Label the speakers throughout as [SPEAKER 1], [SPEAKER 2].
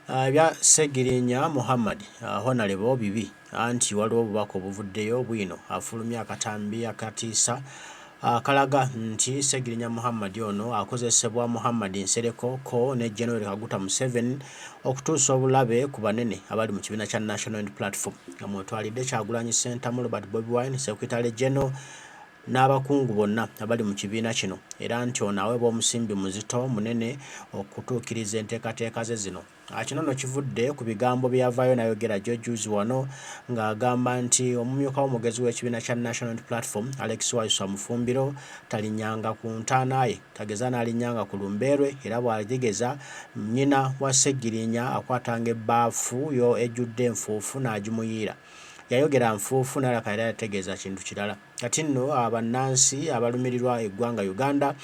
[SPEAKER 1] Bya Ssegirinya Muhammad Honorable bibi anti waliwo obubaka obuvuddeyo bwino afulumya akatambi akatiisa kalaga nti Ssegirinya Muhammad ono akozesebwa Muhammad Nsereko ko ne General Kaguta Museveni okutuusa obulabe ku banene abali mu kibiina kya National Unity Platform amwetwalidde Kyagulanyi Center mu Robert Bobi Wine Secretary General n'abakungu bonna abali mu kibiina kino era nti ono aweebwa omusimbi muzito munene okutuukiriza enteekateeka ze zino. Kino nno kivudde ku bigambo byavaayo n'ayogera Juzi wano ng'agamba nti omumyuka w'omugezi w'ekibiina kya National Unity Platform Alex Waiswa Mufumbiro talinyanga ku ntaana ye tageza n'alinyanga ku lumbeerwe era bw'aligeza nnyina wa Ssegirinya akwatanga ebbaafu yo ejjudde enfuufu n'agimuyiira. Yayogera nfuufu n'alaka era yategeeza kintu kirala. Kati nno abannansi abalumirirwa eggwanga Uganda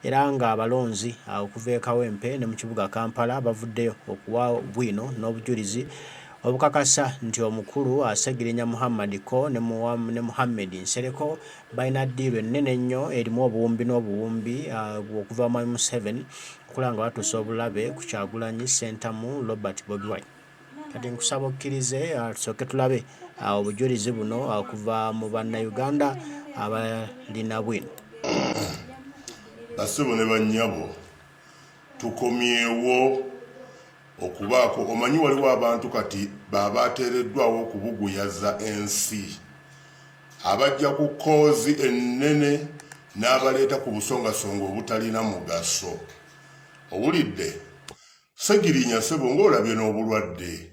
[SPEAKER 1] era nga abalonzi okuva e Kawempe ne mu kibuga Kampala bavuddeyo okuwa bwino n'obujulizi obukakasa nti omukulu Ssegirinya Muhammad ko ne Muhammad Nsereko balina ddiiru ennene nnyo erimu obuwumbi n'obuwumbi okuva mu Museveni okulanga batuusa obulabe ku Kyagulanyi Center mu Robert Bobi Wine. Kati nkusaba okkirize tusooke tulabe obujulizi buno okuva mu bannayuganda abalina bwino.
[SPEAKER 2] Basebo ne bannyabo tukomyewo okubaako omanyi waliwo abantu kati babateereddwawo okubuguyaza ensi abajja ku koozi ennene n'abaleeta ku busongasonga obutalina mugaso. Owulidde Ssegirinya sebo ng'olabye n'obulwadde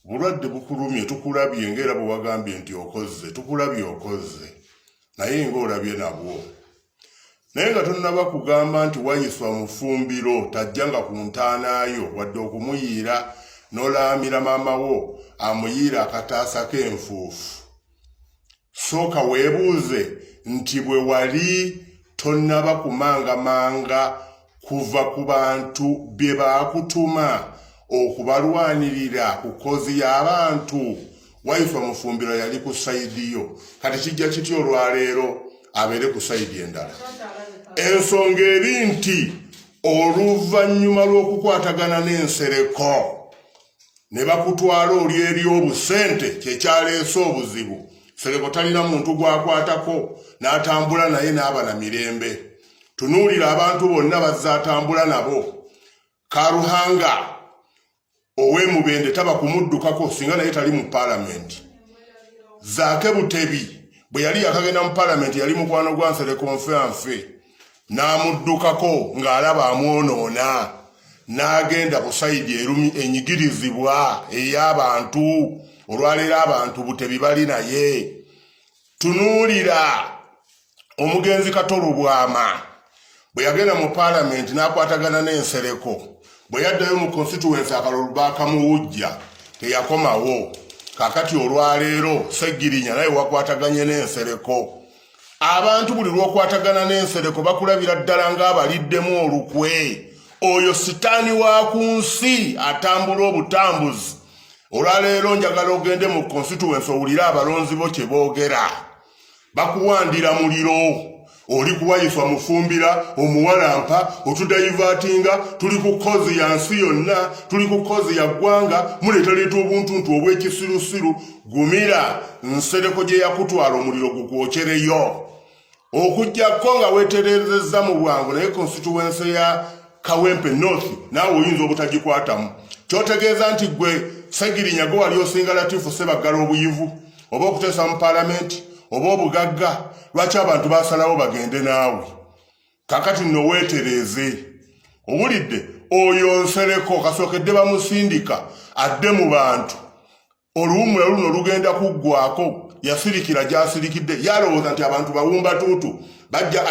[SPEAKER 2] bulwadde bukulumye tukulabye ng'era bwe wagambye nti okozze tukulabye okozze naye ng'olabye nabwo naye nga tonnaba kugamba nti Waiswa Mufumbiro tajjanga ku ntaanaayo wadde okumuyiira n'olaamira maama wo amuyiira akataasa k'enfuufu. Sooka weebuuze nti bwe wali tonnaba kumangamanga kuva ku bantu bye baakutuma okubalwanirira ku kozi y'abantu. Waiswa Mufumbiro yali ku sayidi yo kati kijja kityo olwaleero abeere ku sayidi endala. Ensonga eri nti oluvannyuma lw'okukwatagana n'Ensereko ne bakutwala oli eri obusente kyekyaleese obuzibu. Nsereko talina muntu gwakwatako n'atambula naye n'aba na mirembe. Tunuulira abantu bonna bazaatambula nabo. Karuhanga ow'emubende taba kumuddukako singa naye tali mu Parliament. Zaake Butebi bwe yali yakagenda mu Parliament yali mukwano gwa Nsereko nfe n'amuddukako ng'alaba amwonoona n'agenda ku sayidi enyigirizibwa ey'abantu. Olwaleero abantu Butebi bali naye. Tunuulira omugenzi Katolu Bwama bwe yagenda mu Parliament n'akwatagana n'Ensereko bwe yaddayo mu constituency akalulu baakamuwujja teyakomawo. Kakati olwaleero Ssegirinya naye wakwataganye n'Ensereko. Abantu buli lw'okwatagana n'Ensereko bakulabira ddala ng'abaliddemu olukwe. Oyo sitaani wa ku nsi atambula obutambuzi. Olwaleero njagala ogende mu constituency owulire abalonzi bo kye boogera. Bakuwandira muliro. Oli ku Waiswa Mufumbira omuwalampa otudayivatinga tuli ku kozi ya nsi yonna tuli ku kozi ya ggwanga muleetaleeta obuntuntu obw'ekisirusiru. Gumira Nsereko gye yakutwala omuliro gukwokereyo okujjako nga weeterezezza mu bwangu naye constituency ya Kawempe North naawe oyinza obutagikwatamu. Kyotegeeza nti gwe Ssegirinya gwe wali osinga Latifu Ssebaggala obuyivu oba okuteesa mu Parliament oba obugagga. Lwaki abantu basalawo bagende naawe? Kakati nno weetereze. Owulidde oyo Nsereko kasookedde bamusindika adde mu bantu oluwumwe luno lugenda kuggwako. Yasirikira gy'asirikidde yalowooza nti abantu bawumba tuutu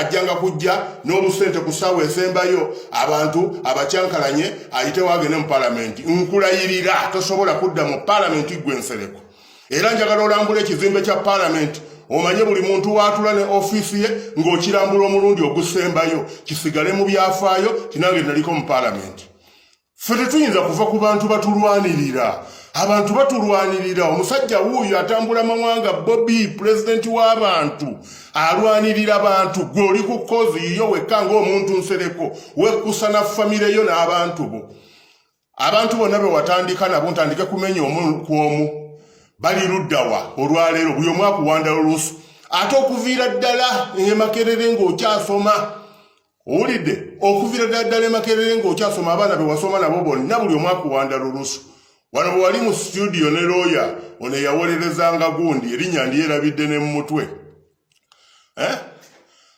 [SPEAKER 2] ajjanga kujja n'obusente ku ssaawa esembayo abantu abacyankalanye ayite wagende mu Parliament. Nkulayirira tosobola kudda mu Parliament gwe Nsereko. Era njagala olambula ekizimbe kya Parliament omanye buli muntu waatula ne ofiisi ye ng'okirambula omulundi ogusembayo kisigale mu byafaayo kinange naliko mu Parliament. Ffe tetuyinza kuva ku bantu batulwanirira. Abantu batulwanirira. Omusajja wuuyo atambula mawanga Bobi pulezidenti w'abantu alwanirira abantu. Gwe oli ku kozi yo wekka ng'omuntu Nsereko wekkusa na famire yo n'abantu bo. abantu bonna be watandika nabo ntandike kumenya omu kwomu bali luddawa olwaleero buli omu akuwanda oluusu ate okuviira ddala Makerere ng'okyasoma owulidde okuviira ddala Makerere ng'okyasoma abaana be wasoma nabo bonna buli omu akuwanda oluusu wano bwe wali mu studio ne looya ono eyawolerezanga gundi erinnya ndyerabidde ne mu mutwe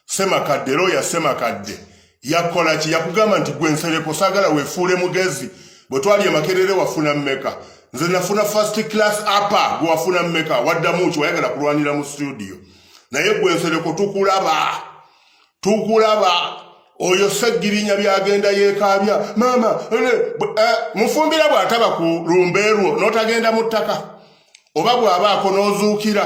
[SPEAKER 2] Semakadde looya Semakadde yakola ki yakugamba nti gwe Nsereko saagala weefuule mugezi bwe twali Makerere wafuna mmeka nze nafuna first class upper gwe wafuna mmeka waddamu ki wayagala kulwanira mu studio naye gwe Nsereko tukulaba oyo Ssegirinya byagenda yeekaabya mama Mufumbira bw'ataba ku lumbeerwo n'otagenda mu ttaka oba bw'abaako n'ozuukira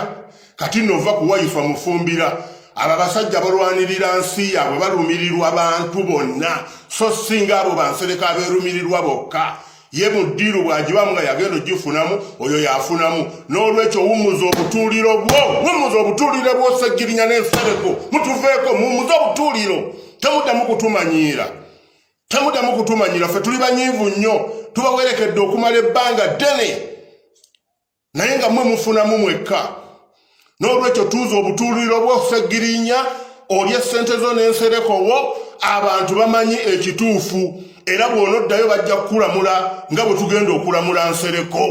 [SPEAKER 2] kati nova ku Waiswa Mufumbira aba basajja balwanirira nsi yaabwe balumirirwa abantu bonna so singa abo bansereka abeerumirirwa bokka ye muddiru bw'agibamu nga yagenda ogifunamu oyo yafunamu n'olwekyo wummuza obutuuliro bwo Ssegirinya n'Ensereko mutuveeko mummuza obutuuliro temuddamu kutumanyira ffe tuli banyiivu nnyo tubawerekedde okumala ebbanga ddene naye nga mmwe mufunamu mwekka n'olwekyo tuuza obutuuliro bwo Ssegirinya olye ssente zo n'Ensereko wo abantu bamanyi ekituufu era bw'onoddayo bajja kukulamula nga bwe tugenda okulamula Nsereko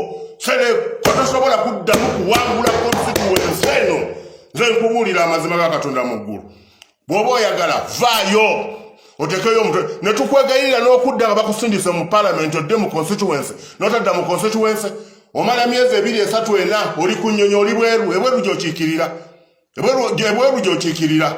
[SPEAKER 2] tosobola kuddamu kuwangula constituency eno nze nkubuulira amazima ga Katonda mu ggulu bw'oba oyagala vaayo otekeyo omutwe ne tukwegayirira n'okudda nga bakusindise mu parliament odde mu constituency n'otadda mu constituency omala myezi 2-3 oli ku nnyonyi oli ebweru gy'okiikirira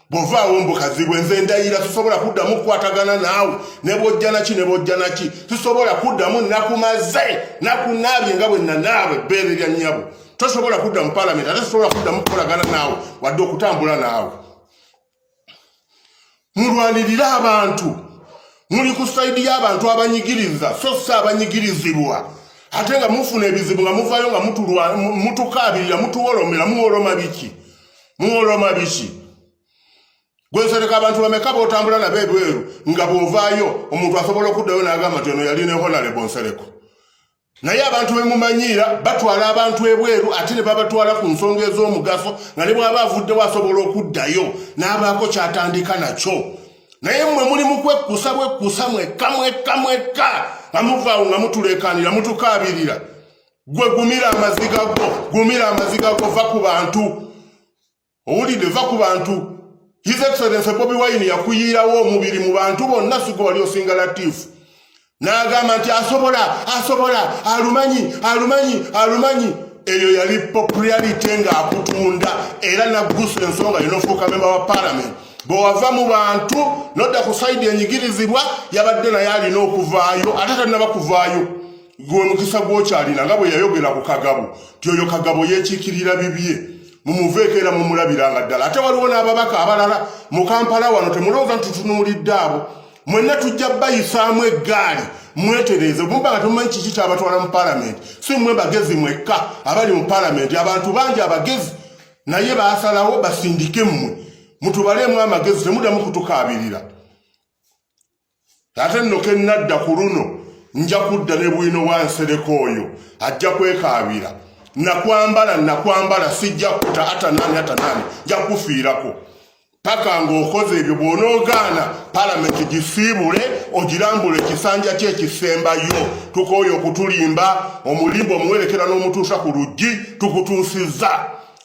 [SPEAKER 2] bw'ovaawo mbukazibwe nze ndayira tusobola kuddamu kukwatagana naawe ne bw'ojja naki tusobola kuddamu nakumaze nakunaabye nga bwe nanaawe ebbeere lya nnyabo tosobola kudda mu parliament ate tusobola kuddamu kukolagana naawe wadde okutambula naawe mulwanirira abantu muli ku sayidi y'abantu abanyigiriza so si abanyigirizibwa ate nga mufuna ebizibu nga muvaayo nga mutukaabirira mutuwolomera muwoloma biki gwe Nsereko abantu bameka b'otambula nabo ebweru nga bw'ovaayo omuntu asobola okuddayo n'agamba nti ono yali ne honorable Nsereko naye abantu bemumanyiira batwala abantu ebweru ate ne babatwala ku nsonga ez'omugaso nga ne bw'aba avuddewo asobola okuddayo n'abaako kyatandika nakyo naye mmwe muli mu kwekkusa mwekka nga muvaawo nga mutuleekaanira mutukaabirira gwe gumira amaziga go va ku bantu owulidde va ku bantu His Excellency Bobi Wine yakuyiirawo omubiri mu bantu bonna sigo wali osinga latifu n'agamba nti asobola alumanyi eyo yali popularity ng'akutunda era naggusa ensonga y'ofuuka memba wa parliament bw'owava mu bantu nodda ku sayidi enyigirizibwa yabadde naye alina okuvaayo ate tannaba kuvaayo gwe mukisa gw'okyalina nga bwe yayogera ku Kagabo nti oyo Kagabo yeekiikirira bibye mumuveeko era mumulabiranga ddala ate waliwo n'ababaka abalala mu Kampala wano temulowooza nti tutunuulidde abo mwenna tujja bayisaamu eggaali mwetereeze mumba nga temumanyi kiki kyabatwala mu parliament si mmwe bagezi mwekka abali mu parliament abantu bangi abagezi naye baasalawo basindike mmwe mutubaleemu amagezi temuddamu kutukaabirira ate nno kennadda ku luno nja kudda ne bwino wa Nsereko oyo ajja kwekaabira nakwambala sijja kuta hata nani nja kufiirako paka ng'okoze ebyo bw'onoogaana parliament gisiibule ogirambule ekisanja kye ekisembayo tukooyo okutulimba omulimba omuwerekera n'omutuusa ku luggi tukutuusizza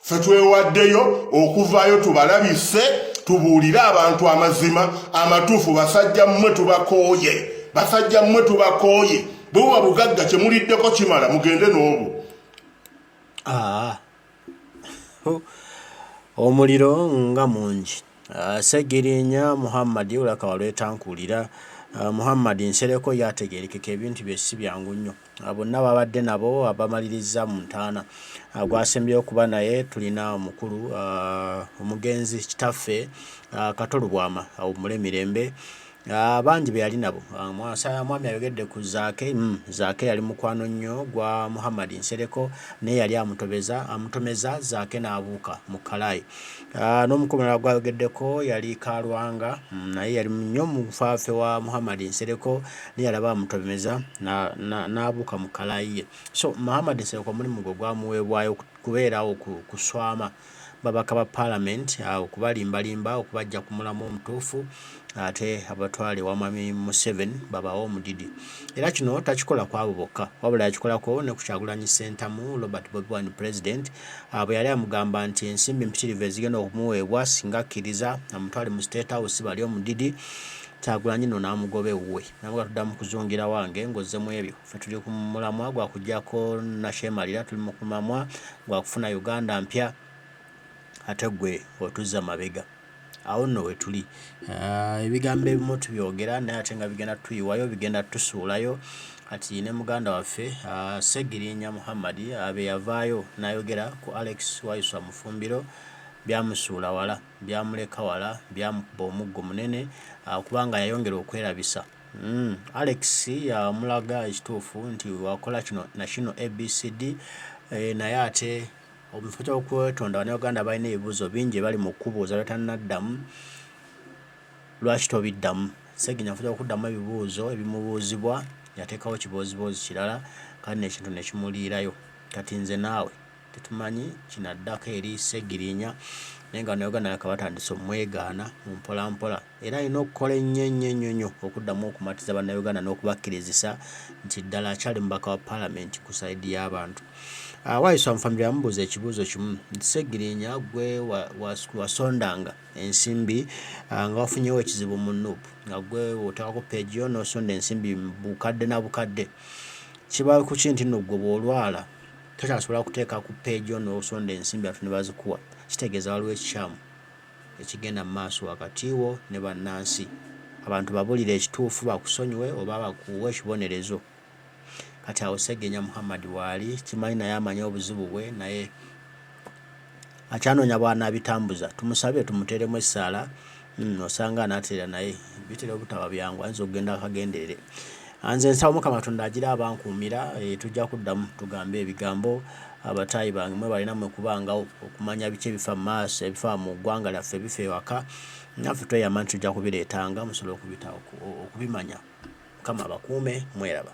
[SPEAKER 2] ffe twewaddeyo okuvaayo tubalabise tubuulire abantu amazima amatuufu basajja mmwe tubakooye bwe buba bugagga kye muliddeko kimala mugende n'obwo
[SPEAKER 1] omuliro nga mungi Ssegirinya Muhammad ulaka walwetankulira Muhammad Nsereko yategerekeka ebintu byesi byangu nnyo bonna babadde nabo abamaliriza mu ntaana gwasembyeyo okuba naye tulina omukulu omugenzi kitaffe Katolubwama omule mirembe bangi be yali nabo. Mwami ayogedde ku Zaake. Zaake yali mukwano nnyo gwa Muhammad Nsereko naye yali amutomeza Zaake n'abuuka mu Kalayi. N'omukomera gwayogeddeko yali Kalwanga, naye yali nnyo mufaafe wa Muhammad Nsereko naye yalaba amutomeza n'abuuka mu Kalayi ye. So Muhammad Nsereko omulimu gwe gwamuweebwayo kubeerawo kuswama babaka ba Parliament, okubalimbalimba, okubajja ku mulamu omutuufu, ate abatwale wa Mwami Museveni babawo omudidi. Era kino takikola ku abo bokka, wabula yakikolako ne ku Kyagulanyi Ssentamu Robert Bobi Wine President bwe yali amugamba nti ensimbi mpitirivu ezigenda okumuweebwa singa akkiriza amutwale mu State House bali omudidi. Kyagulanyi nno n'amugoba ewuwe namuga tuddamu kuzungira wange ng'ozzemu ebyo ffe tuli ku mulamwa gwakuggyako nashemalira, tuli mu mulamwa gwakufuna Uganda mpya, ate gwe otuzza mabega. Awo nno we tuli. Ebigambo ebimu tubyogera naye ate nga bigenda tuyiwayo, bigenda tusuulayo. Kati ne muganda waffe Ssegirinya Muhammad abe yavaayo n'ayogera ku Alex Waiswa Mufumbiro, byamusuula wala, byamuleka wala, byamukuba omuggo munene kubanga yayongera okwerabisa. Alex yamulaga ekituufu nti wakola kino na kino ABCD, naye ate omufo ky'okwetonda Bannayuganda balina ebibuuzo bingi bali mu kubuuza byatannaddamu. Lwaki tobiddamu? Ssegirinya afuza okuddamu ebibuuzo ebimubuuzibwa, yateekawo kibooziboozi kirala kandi ekintu ne kimuliirayo. Kati nze naawe tetumanyi kinaddako eri Ssegirinya, naye nga Bannayuganda leka batandise omwegaana mu mpolampola, era alina okukola ennyo okuddamu okumatiza Bannayuganda n'okubakkirizisa nti ddala akyali mubaka wa Parliament ku sayidi y'abantu. Waiswa Mufumbiro yamubuuza ekibuuzo kimu nti Ssegirinya gwe wasondanga ensimbi nga wafunyewo ekizibu mu NUP, nga gwe oteekako peegi yo n'osonda ensimbi bukadde na bukadde. Kiba ku ki nti nno gwe bw'olwala tokyasobola kuteeka ku peegi yo n'osonda ensimbi ate ne bazikuwa? Kitegeeza waliwo ekikyamu ekigenda mu maaso wakati wo ne bannansi. Abantu babulire ekituufu bakusonyiwe oba bakuwe ekibonerezo. Kati awo Ssegirinya Muhammad waali kimanyi naye amanyi obuzibu bwe, naye akyanoonya bw'anaabitambuza. Tumusabe tumuteeremu essaala, osanga anaatera naye bitera obutaba byangu, ayinza okugenda akagenderere. Nze nsaba Mukama Katonda agira abankuumira, tujja kuddamu tugambe ebigambo. Abataayi bange mwe balina mwe kubangawo okumanya biki ebifa mu maaso, ebifa mu ggwanga lyaffe, ebifa ewaka. Naffe tweyama nti tujja kubireetanga musobole okubimanya. Mukama abakuume, mweraba.